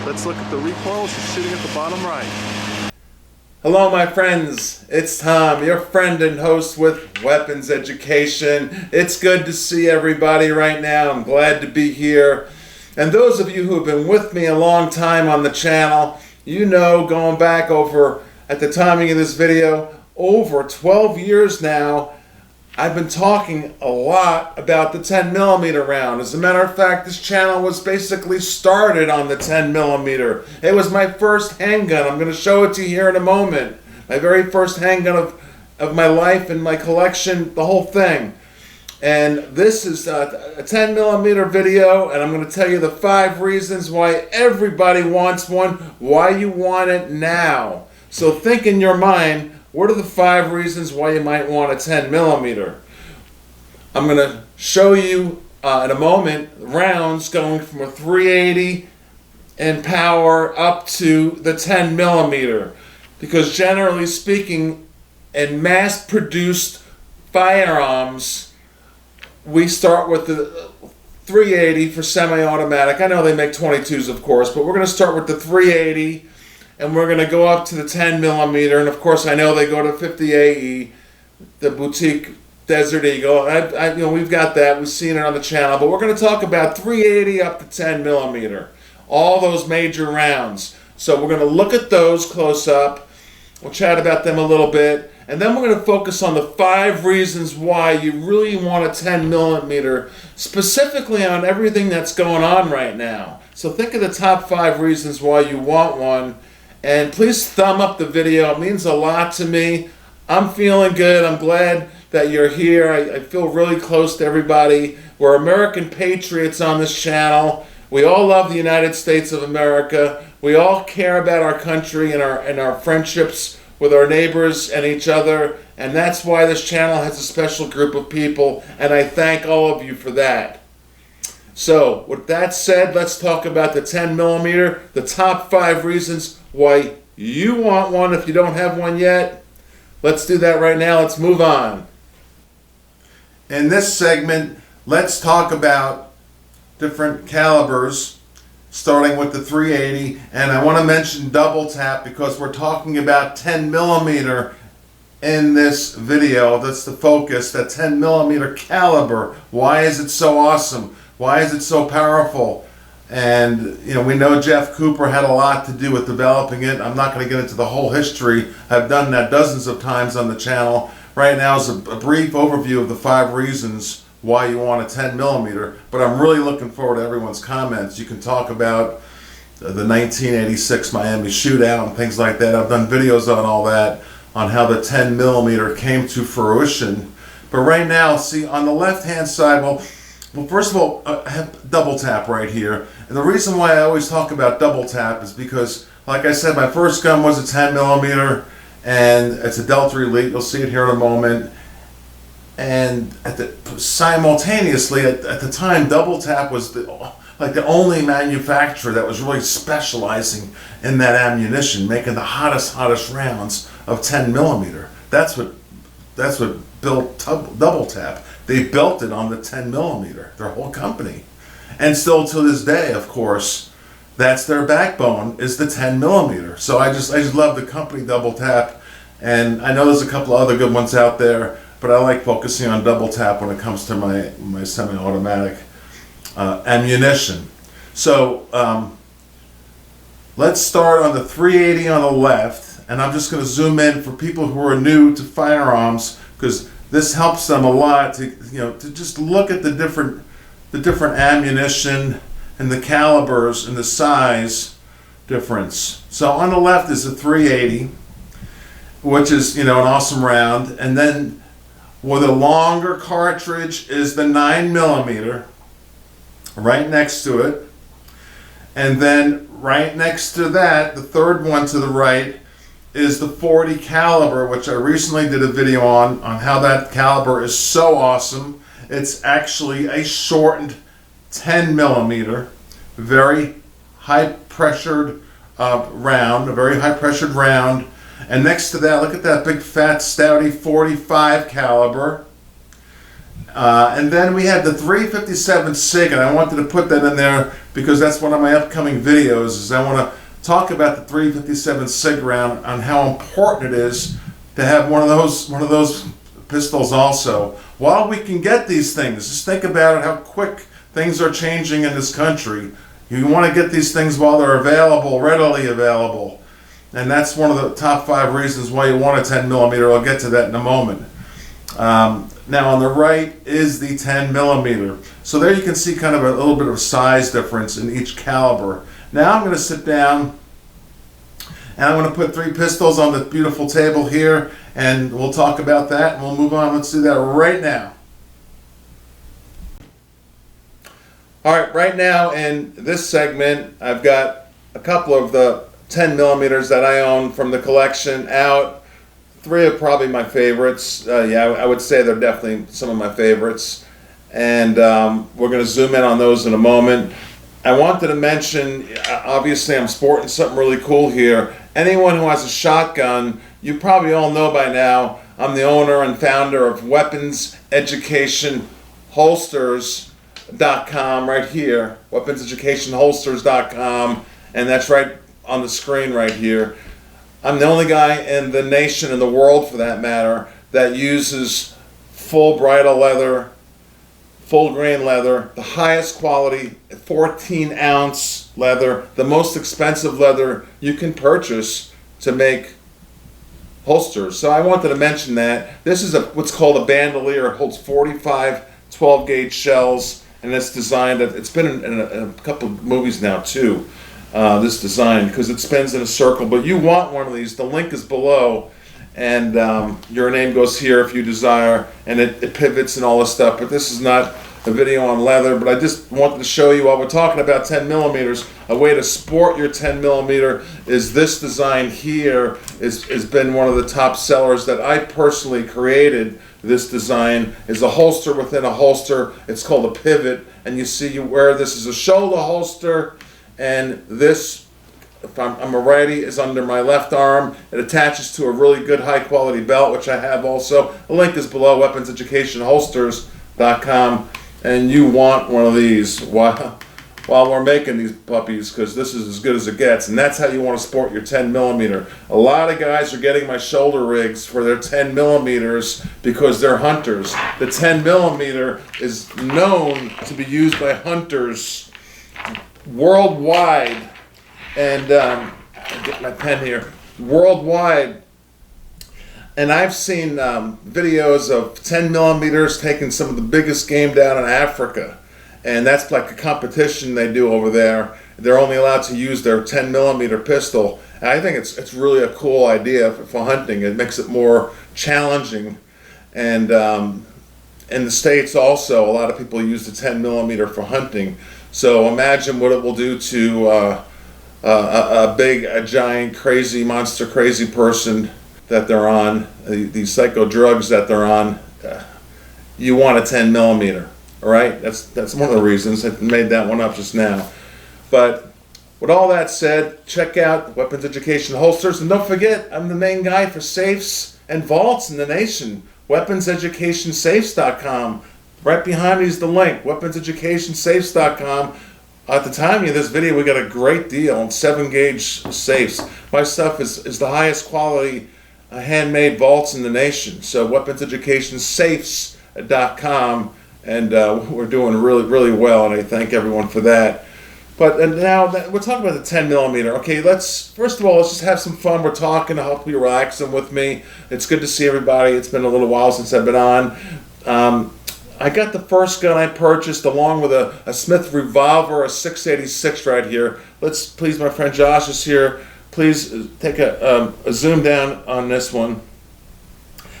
Let's look at the recoil shooting at the bottom right. Hello my friends, it's Tom, your friend and host with Weapons Education. It's good to see everybody right now. I'm glad to be here. And those of you who have been with me a long time on the channel, you know, going back over, at the timing of this video, over 12 years now, I've been talking a lot about the 10mm round. As a matter of fact, this channel was basically started on the 10mm. It was my first handgun. I'm going to show it to you here in a moment. My very first handgun of my life and my collection, the whole thing. And this is a 10mm video, and I'm going to tell you the 5 reasons why everybody wants one, why you want it now. So think in your mind, what are the 5 reasons why you might want a 10mm? I'm going to show you in a moment rounds going from a 380 in power up to the 10mm. Because generally speaking, in mass-produced firearms, we start with the 380 for semi-automatic. I know they make 22s, of course, but we're going to start with the 380. And we're going to go up to the 10mm, and of course I know they go to 50 AE, the boutique Desert Eagle. You know, we've got that, we've seen it on the channel, but we're going to talk about 380 up to 10mm, all those major rounds. So we're going to look at those close up, we'll chat about them a little bit, and then we're going to focus on the 5 reasons why you really want a 10mm, specifically on everything that's going on right now. So think of the top 5 reasons why you want one. And please thumb up the video. It means a lot to me. I'm feeling good. I'm glad that you're here. I feel really close to everybody. We're American patriots on this channel. We all love the United States of America. We all care about our country and our friendships with our neighbors and each other. And that's why this channel has a special group of people. And I thank all of you for that. So, with that said, let's talk about the 10mm, the top 5 reasons why you want one if you don't have one yet. Let's do that right now. Let's move on. In this segment, let's talk about different calibers, starting with the 380. And I want to mention double tap because we're talking about 10mm in this video. That's the focus, that 10mm caliber. Why is it so awesome? Why is it so powerful? And, you know, we know Jeff Cooper had a lot to do with developing it. I'm not going to get into the whole history. I've done that dozens of times on the channel. Right now is a brief overview of the 5 reasons why you want a 10mm, but I'm really looking forward to everyone's comments. You can talk about the 1986 Miami shootout and things like that. I've done videos on all that, on how the 10mm came to fruition. But right now, see, on the left-hand side, well, first of all, I have double tap right here. And the reason why I always talk about double tap is because, like I said, my first gun was a 10mm, and it's a Delta Elite. You'll see it here in a moment. And simultaneously, at the time, double tap was the only manufacturer that was really specializing in that ammunition, making the hottest rounds of 10mm. That's what built double tap. They built it on the 10mm, their whole company. And still to this day, of course, that's their backbone, is the 10mm. So I just love the company Double Tap. And I know there's a couple of other good ones out there, but I like focusing on Double Tap when it comes to my semi-automatic ammunition. So let's start on the 380 on the left. And I'm just going to zoom in for people who are new to firearms, because this helps them a lot to, you know, to just look at the different ammunition and the calibers and the size difference. So on the left is a 380, which is, you know, an awesome round, and then with a longer cartridge is the 9mm right next to it, and then right next to that, the third one to the right, is the 40 caliber, which I recently did a video on how that caliber is so awesome. It's actually a shortened 10mm, very high pressured round, a very high pressured round. And next to that, look at that big fat stouty 45 caliber. And then we had the 357 SIG, and I wanted to put that in there because that's one of my upcoming videos. Is I want to talk about the 357 SIG round, on how important it is to have one of those pistols also. While we can get these things, just think about it, how quick things are changing in this country. You want to get these things while they're available, readily available. And that's one of the top 5 reasons why you want a 10 millimeter. I'll get to that in a moment. Now on the right is the 10 millimeter. So there you can see kind of a little bit of size difference in each caliber. Now I'm going to sit down and I'm going to put 3 pistols on the beautiful table here, and we'll talk about that and we'll move on. Let's do that right now. Alright, right now in this segment I've got a couple of the 10 millimeters that I own from the collection out. 3 are probably my favorites. I would say they're definitely some of my favorites. And we're going to zoom in on those in a moment. I wanted to mention, obviously I'm sporting something really cool here. Anyone who has a shotgun, you probably all know by now, I'm the owner and founder of Weapons Education Holsters.com right here. WeaponsEducationHolsters.com, and that's right on the screen right here. I'm the only guy in the nation, in the world for that matter, that uses full bridle leather, full grain leather, the highest quality 14-ounce leather, the most expensive leather you can purchase to make holsters. So I wanted to mention that. This is what's called a bandolier. It holds 45 12-gauge shells, and it's designed, it's been in a couple of movies now too. This design, because it spins in a circle. But you want one of these. The link is below, and your name goes here if you desire, and it pivots and all this stuff. But this is not a video on leather, but I just wanted to show you, while we're talking about 10 millimeters, a way to sport your 10 millimeter is this design here. Has been one of the top sellers that I personally created. This design is a holster within a holster. It's called a pivot, and you see you wear this as a shoulder holster. And this, if I'm a righty, is under my left arm. It attaches to a really good high quality belt, which I have also. The link is below, WeaponsEducationHolsters.com. And you want one of these while we're making these puppies, because this is as good as it gets. And that's how you want to sport your 10 millimeter. A lot of guys are getting my shoulder rigs for their 10 millimeters because they're hunters. The 10 millimeter is known to be used by hunters worldwide, and I'll get my pen here, worldwide. And I've seen videos of 10 millimeters taking some of the biggest game down in Africa, and that's like a competition they do over there. They're only allowed to use their 10 millimeter pistol, and I think it's really a cool idea for hunting. It makes it more challenging. And in the States also, a lot of people use the 10 millimeter for hunting. So imagine what it will do to a giant, crazy, monster, crazy person that they're on, these psycho drugs that they're on. You want a 10 millimeter, all right? That's one of the reasons. I made that one up just now. But with all that said, check out Weapons Education Holsters, and don't forget, I'm the main guy for safes and vaults in the nation. WeaponsEducationSafes.com. Right behind me is the link, WeaponsEducationSafes.com. At the time of this video, we got a great deal on 7-gauge safes. My stuff is the highest quality handmade vaults in the nation. So WeaponsEducationSafes.com, and we're doing really, really well, and I thank everyone for that. But now we're talking about the 10 millimeter. Okay, first of all, let's just have some fun. We're talking. I hope you're relaxing with me. It's good to see everybody. It's been a little while since I've been on. I got the first gun I purchased along with a Smith revolver, a 686 right here. Please, my friend Josh is here. Please take a zoom down on this one.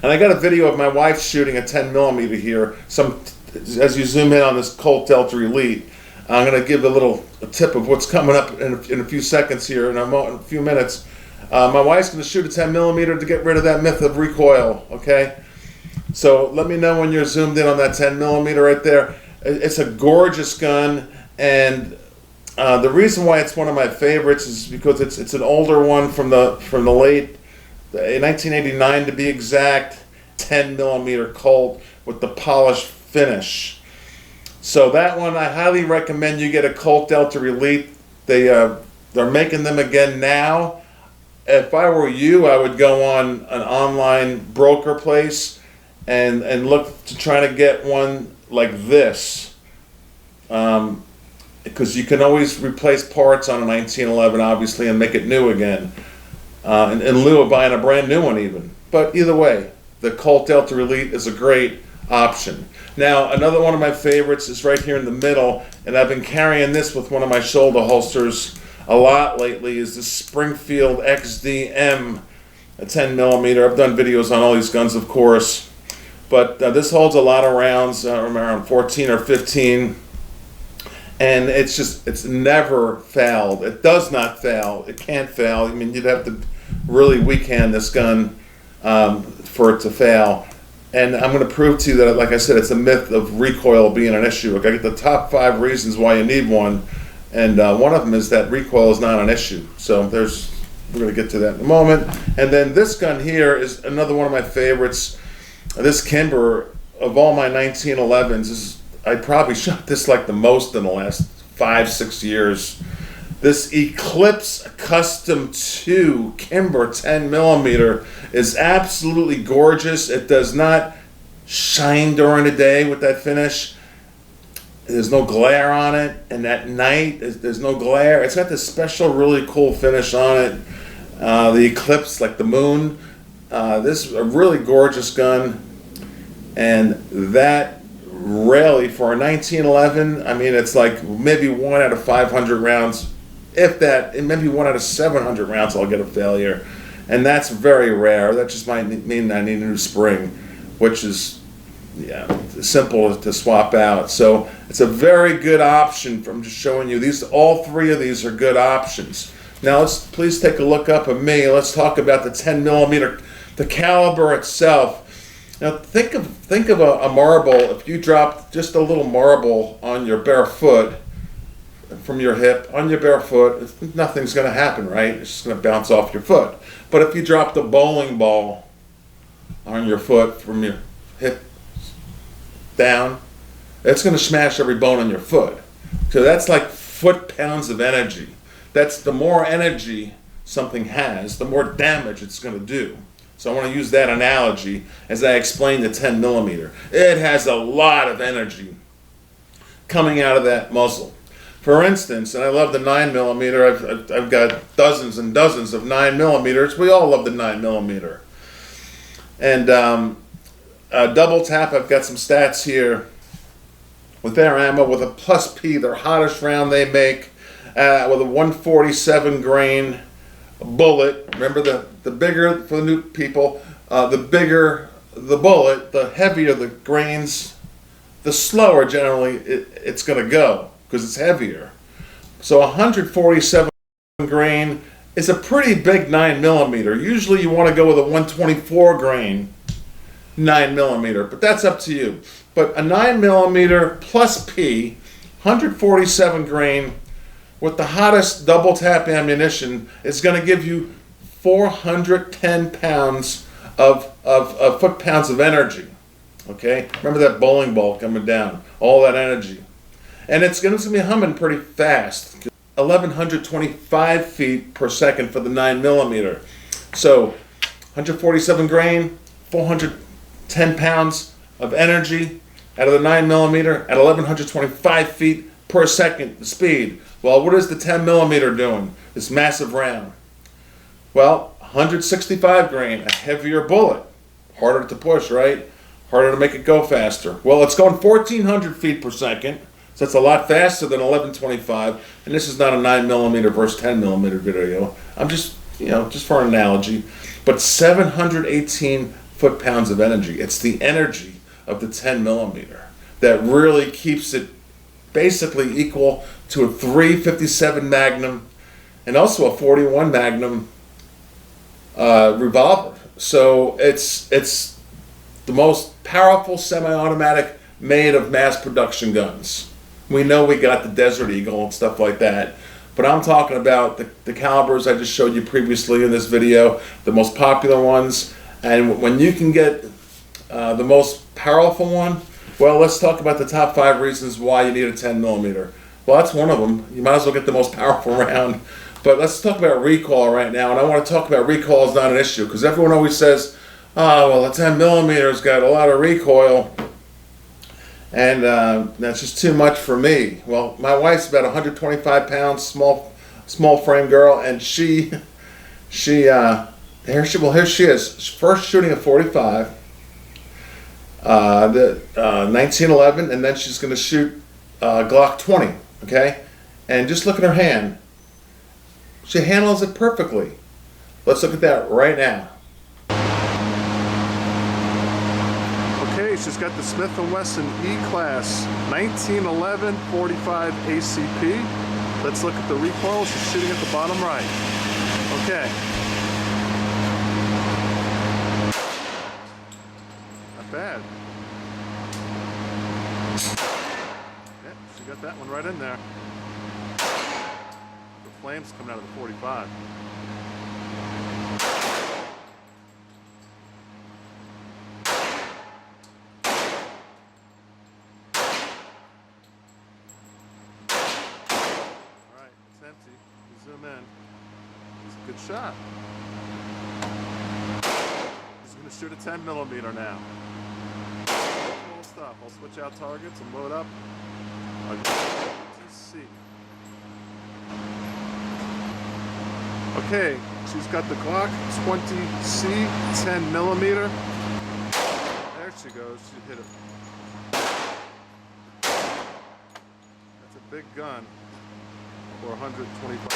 And I got a video of my wife shooting a 10 millimeter here. As you zoom in on this Colt Delta Elite, I'm going to give a tip of what's coming up in a few seconds here, in a few minutes. My wife's going to shoot a 10 millimeter to get rid of that myth of recoil, okay? So let me know when you're zoomed in on that 10 millimeter right there. It's a gorgeous gun, and the reason why it's one of my favorites is because it's an older one from the late 1989 to be exact, 10 millimeter Colt with the polished finish. So that one, I highly recommend you get a Colt Delta Elite. They're making them again now. If I were you, I would go on an online broker place and look to try to get one like this. Because you can always replace parts on a 1911, obviously, and make it new again. In lieu of buying a brand new one even. But either way, the Colt Delta Elite is a great option. Now, another one of my favorites is right here in the middle, and I've been carrying this with one of my shoulder holsters a lot lately, is the Springfield XDM, a 10 millimeter. I've done videos on all these guns, of course, but this holds a lot of rounds, around 14 or 15, and it's never failed. It does not fail. It can't fail. I mean, you'd have to really weak-hand this gun for it to fail. And I'm going to prove to you that, like I said, it's a myth of recoil being an issue. I get the top 5 reasons why you need one, and one of them is that recoil is not an issue. So we're going to get to that in a moment. And then this gun here is another one of my favorites. This Kimber, of all my 1911s, I probably shot this like the most in the last 5-6 years. This Eclipse Custom 2 Kimber 10 millimeter is absolutely gorgeous. It does not shine during the day with that finish. There's no glare on it, and at night there's no glare. It's got this special, really cool finish on it. The eclipse, like the moon. This is a really gorgeous gun, and that rarely for a 1911. I mean, it's like maybe 1 out of 500 rounds. If that, and maybe 1 out of 700 rounds I'll get a failure. And that's very rare. That just might mean I need a new spring, which is, yeah, simple to swap out. So it's a very good option from just showing you these. All 3 of these are good options. Now please take a look up at me. Let's talk about the 10 millimeter, the caliber itself. Now think of a marble. If you dropped just a little marble on your bare foot, from your hip on your bare foot, nothing's going to happen, right? It's just going to bounce off your foot. But if you dropped a bowling ball on your foot from your hip down, it's going to smash every bone on your foot. So that's like foot-pounds of energy. That's the more energy something has, the more damage it's going to do. So I want to use that analogy as I explain the 10 millimeter. It has a lot of energy coming out of that muzzle. For instance, and I love the 9 millimeter. I've got dozens and dozens of 9 millimeters. We all love the 9 millimeter. And double tap. I've got some stats here with their ammo with a plus P, their hottest round they make, with a 147 grain bullet. Remember, the bigger, for the new people, the bigger the bullet, the heavier the grains, the slower generally it's going to go, because it's heavier. So 147 grain is a pretty big 9 millimeter. Usually you want to go with a 124 grain 9 millimeter, but that's up to you. But a 9 millimeter plus P, 147 grain with the hottest double tap ammunition is going to give you 410 pounds of foot-pounds of energy. Okay, remember that bowling ball coming down, all that energy. And it's going to be humming pretty fast. 1,125 feet per second for the 9 millimeter. So 147 grain, 410 pounds of energy out of the 9 millimeter at 1,125 feet per second the speed. Well, what is the 10 millimeter doing? This massive round. Well, 165 grain, a heavier bullet. Harder to push, right? Harder to make it go faster. Well, it's going 1,400 feet per second. So it's a lot faster than 1125, and this is not a 9 millimeter versus 10 millimeter video. I'm just, just for an analogy. But 718 foot-pounds of energy. It's the energy of the 10 millimeter that really keeps it basically equal to a .357 Magnum and also a .41 Magnum revolver. So it's the most powerful semi-automatic made of mass production guns. We know we got the Desert Eagle and stuff like that, but I'm talking about the calibers I just showed you previously in this video, the most popular ones. And when you can get the most powerful one Well, let's talk about the top 5 reasons why you need a 10 millimeter. Well, that's one of them. You might as well get the most powerful round. But let's talk about recoil right now. And I want to talk about recoil is not an issue, because everyone always says, oh, well, the 10 millimeter's got a lot of recoil, and that's just too much for me. Well, my wife's about 125 pounds, small frame girl, and here she is, first shooting a 45, the 1911, and then she's going to shoot Glock 20. Okay, and just look at her hand. She handles it perfectly. Let's look at that right now. Okay, she's got the Smith & Wesson E-Class 1911 45 ACP. Let's look at the recoil. She's shooting at the bottom right. Okay. Not bad. Yeah, she got that one right in there. The flames coming out of the 45. Alright, it's empty. Zoom in. It's a good shot. He's going to shoot a 10 millimeter now. Full stop. I'll switch out targets and load up. TC. Okay, she's got the Glock 20C 10 millimeter. There she goes. She hit it. That's a big gun for 125.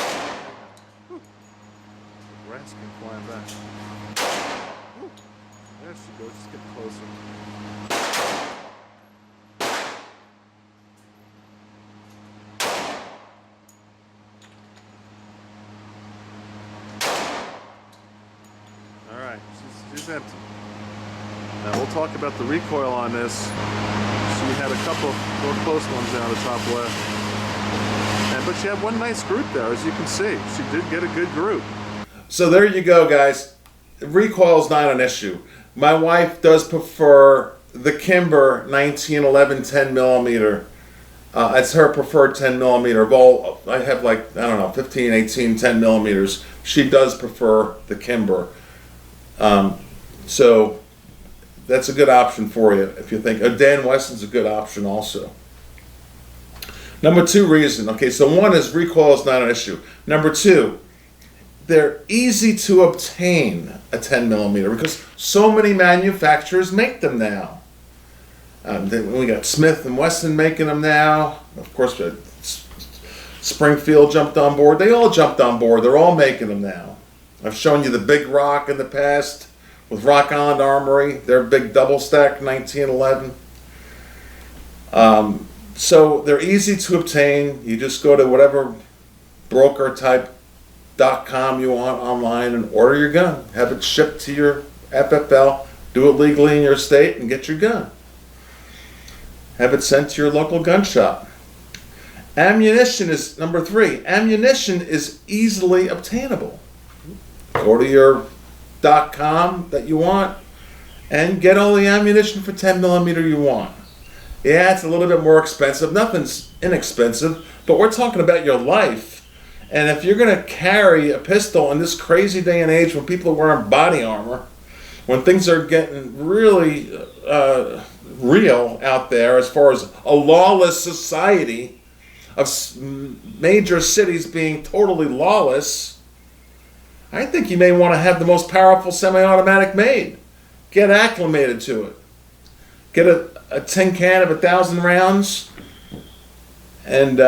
Whew. The grass can fly back. Whew. There she goes. Just get closer. She's empty. Now we'll talk about the recoil on this. She had a couple more close ones down the top left. But she had one nice group there, as you can see. She did get a good group. So there you go, guys. Recoil is not an issue. My wife does prefer the Kimber 1911 10 millimeter. It's her preferred 10 millimeter. Well, I have 15, 18, 10 millimeters. She does prefer the Kimber. So that's a good option for you if you think. Dan Wesson's a good option also. Number 2 reason. Okay, so one is recoil is not an issue. Number 2, they're easy to obtain a 10 millimeter because so many manufacturers make them now. We got Smith & Wesson making them now. Of course, Springfield jumped on board. They all jumped on board. They're all making them now. I've shown you the Big Rock in the past with Rock Island Armory. Their big double stack 1911. So they're easy to obtain. You just go to whatever broker type .com you want online and order your gun. Have it shipped to your FFL. Do it legally in your state and get your gun. Have it sent to your local gun shop. Ammunition is number 3. Ammunition is easily obtainable. Go to your .com that you want and get all the ammunition for 10 millimeter you want. Yeah, it's a little bit more expensive. Nothing's inexpensive, but we're talking about your life. And if you're going to carry a pistol in this crazy day and age when people are wearing body armor, when things are getting really real out there as far as a lawless society of major cities being totally lawless, I think you may want to have the most powerful semi-automatic made. Get acclimated to it. Get a tin can of 1,000 rounds, and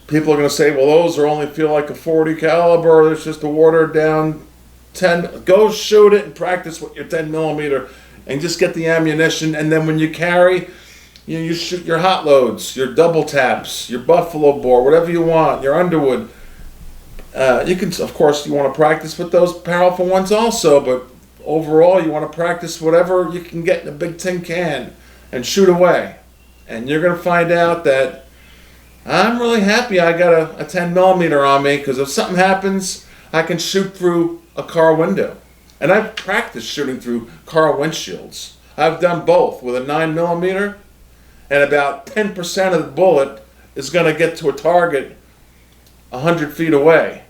people are going to say, well, those are only feel like a 40 caliber. It's just a watered down 10. Go shoot it and practice with your 10 millimeter and just get the ammunition. And then when you carry, you shoot your hot loads, your double taps, your buffalo bore, whatever you want, your Underwood. You can, of course, you want to practice with those powerful ones also, but overall you want to practice whatever you can get in a big tin can and shoot away. And you're going to find out that I'm really happy I got a 10 millimeter on me, because if something happens, I can shoot through a car window. And I've practiced shooting through car windshields. I've done both with a 9 millimeter and about 10% of the bullet is going to get to a target 100 feet away.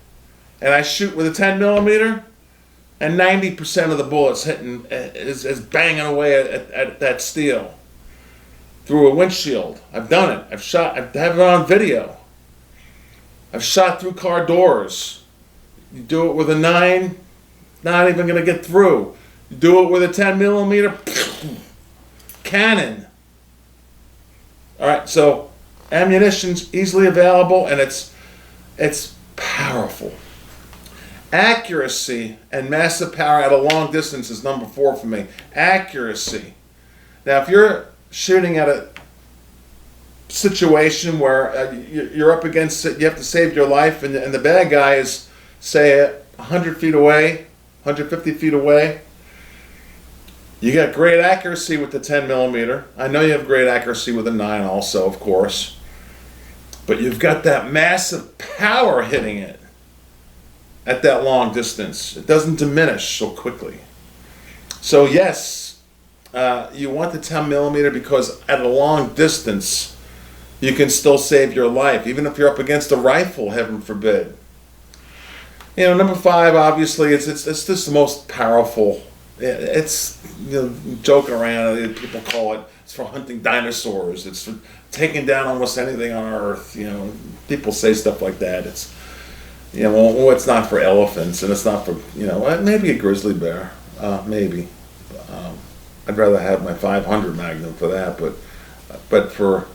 And I shoot with a 10 millimeter, and 90% of the bullets is banging away at that steel through a windshield. I've done it. I have it on video. I've shot through car doors. You do it with a 9, not even going to get through. You do it with a 10 millimeter, cannon. All right, so ammunition's easily available, and it's powerful. Accuracy and massive power at a long distance is number 4 for me. Accuracy. Now, if you're shooting at a situation where you're up against it, you have to save your life, and the bad guy is, say, 100 feet away, 150 feet away, you got great accuracy with the 10 millimeter. I know you have great accuracy with the 9 also, of course. But you've got that massive power hitting it at that long distance. It doesn't diminish so quickly. So yes, you want the 10 millimeter because at a long distance, you can still save your life, even if you're up against a rifle, heaven forbid. You know, number 5, obviously, it's just the most powerful. It's, you know, joking around, people call it, it's for hunting dinosaurs, it's for taking down almost anything on Earth. You know, people say stuff like that. It's, you know, well, it's not for elephants, and it's not for, you know, maybe a grizzly bear, maybe. I'd rather have my 500 Magnum for that, but for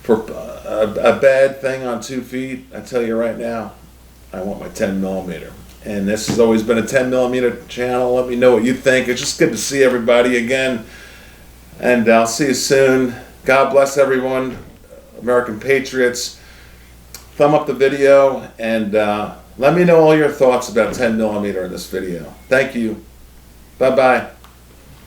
a bad thing on 2 feet, I tell you right now, I want my 10 millimeter. And this has always been a 10 millimeter channel. Let me know what you think. It's just good to see everybody again. And I'll see you soon. God bless everyone, American patriots. Thumb up the video, and let me know all your thoughts about 10 millimeter in this video. Thank you. Bye-bye.